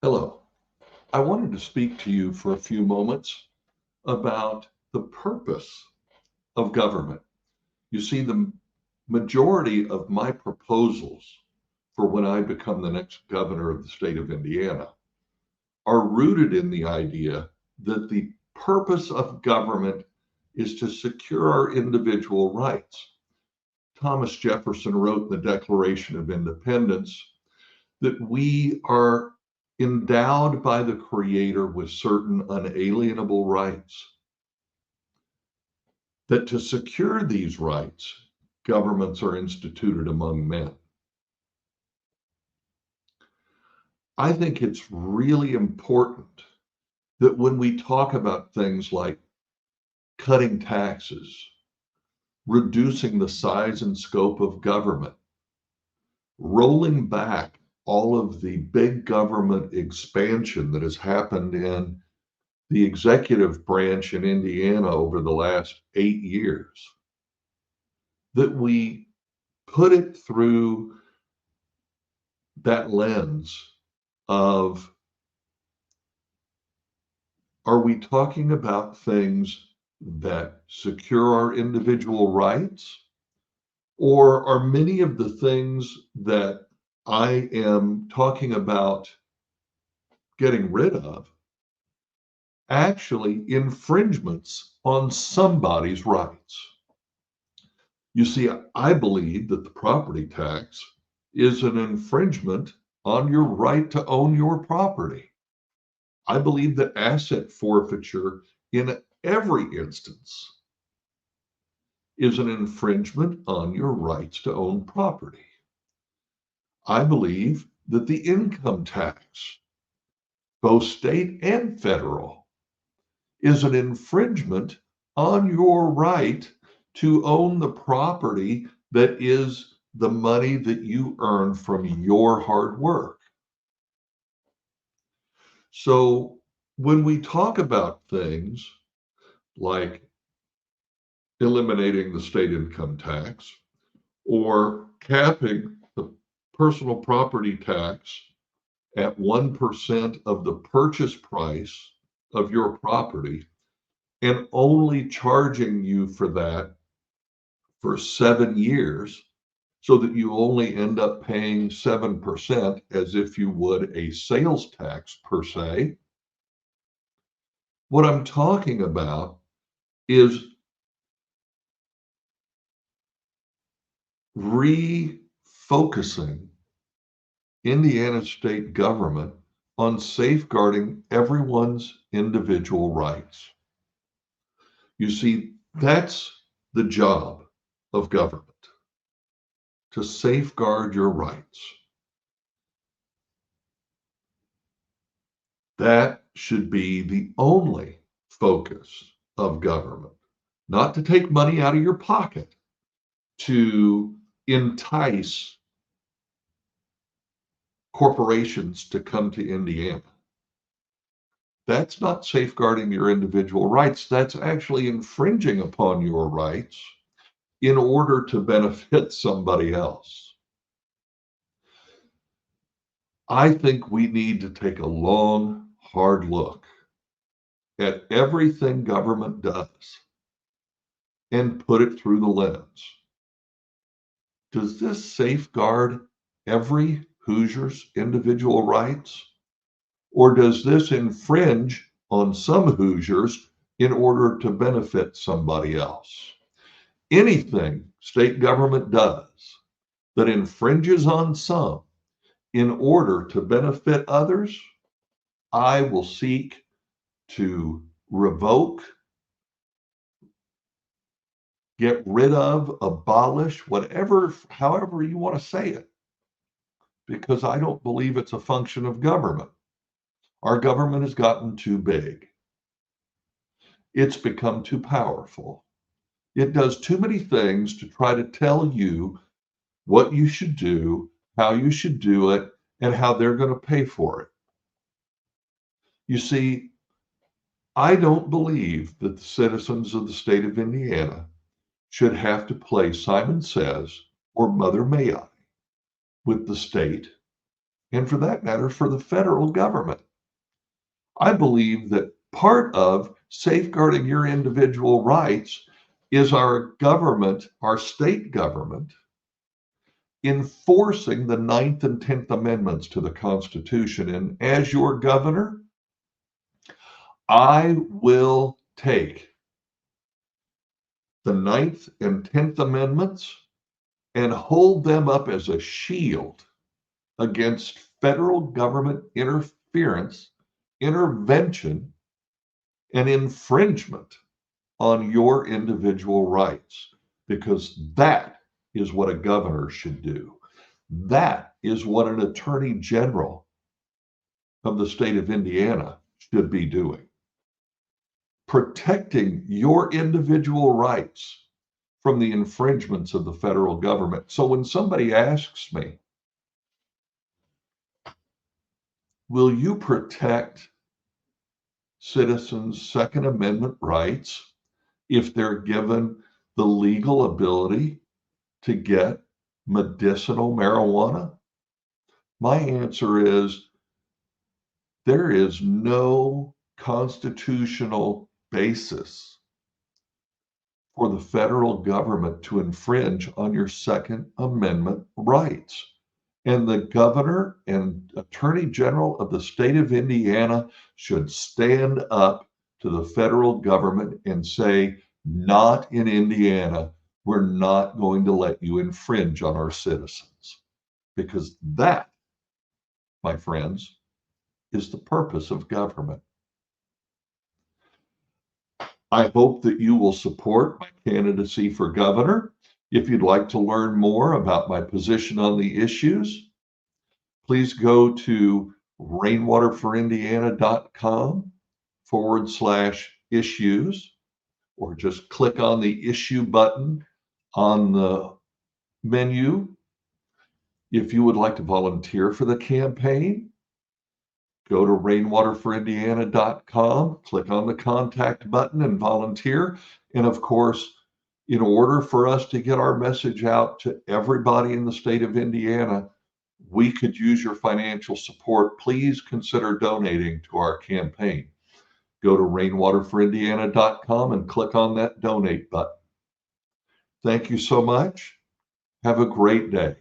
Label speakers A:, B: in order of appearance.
A: Hello. I wanted to speak to you for a few moments about the purpose of government. You see, the majority of my proposals for when I become the next governor of the state of Indiana are rooted in the idea that the purpose of government is to secure our individual rights. Thomas Jefferson wrote in the Declaration of Independence that we are endowed by the Creator with certain unalienable rights, that to secure these rights, governments are instituted among men. I think it's really important that when we talk about things like cutting taxes, reducing the size and scope of government, rolling back all of the big government expansion that has happened in the executive branch in Indiana over the last 8 years, that we put it through that lens of, are we talking about things that secure our individual rights? Or are many of the things that I am talking about getting rid of actually infringements on somebody's rights? You see, I believe that the property tax is an infringement on your right to own your property. I believe that asset forfeiture in every instance is an infringement on your rights to own property. I believe that the income tax, both state and federal, is an infringement on your right to own the property that is the money that you earn from your hard work. So when we talk about things like eliminating the state income tax or capping the personal property tax at 1% of the purchase price of your property and only charging you for that for 7 years, so that you only end up paying 7% as if you would a sales tax per se. What I'm talking about is refocusing Indiana state government on safeguarding everyone's individual rights. You see, that's the job of government, to safeguard your rights. That should be the only focus of government, not to take money out of your pocket to entice corporations to come to Indiana. That's not safeguarding your individual rights. That's actually infringing upon your rights in order to benefit somebody else. I think we need to take a long, hard look at everything government does and put it through the lens. Does this safeguard every Hoosier's individual rights? Or does this infringe on some Hoosiers in order to benefit somebody else? Anything state government does that infringes on some in order to benefit others, I will seek to revoke, get rid of, abolish, whatever, however you want to say it, because I don't believe it's a function of government. Our government has gotten too big. It's become too powerful. It does too many things to try to tell you what you should do, how you should do it, and how they're going to pay for it. You see, I don't believe that the citizens of the state of Indiana should have to play Simon Says or Mother May I with the state and for that matter, for the federal government. I believe that part of safeguarding your individual rights is our government, our state government, enforcing the 9th and 10th Amendments to the Constitution. And as your governor, I will take the 9th and 10th Amendments and hold them up as a shield against federal government interference, intervention, and infringement on your individual rights, because that is what a governor should do. That is what an attorney general of the state of Indiana should be doing. Protecting your individual rights from the infringements of the federal government. So when somebody asks me, will you protect citizens' Second Amendment rights if they're given the legal ability to get medicinal marijuana? My answer is there is no constitutional basis for the federal government to infringe on your Second Amendment rights. And the governor and attorney general of the state of Indiana should stand up to the federal government and say, not in Indiana. We're not going to let you infringe on our citizens. Because that, my friends, is the purpose of government. I hope that you will support my candidacy for governor. If you'd like to learn more about my position on the issues, please go to rainwaterforindiana.com/issues, or just click on the issue button on the menu. If you would like to volunteer for the campaign, go to rainwaterforindiana.com, click on the contact button and volunteer. And of course, in order for us to get our message out to everybody in the state of Indiana, we could use your financial support. Please consider donating to our campaign. Go to rainwaterforindiana.com and click on that donate button. Thank you so much. Have a great day.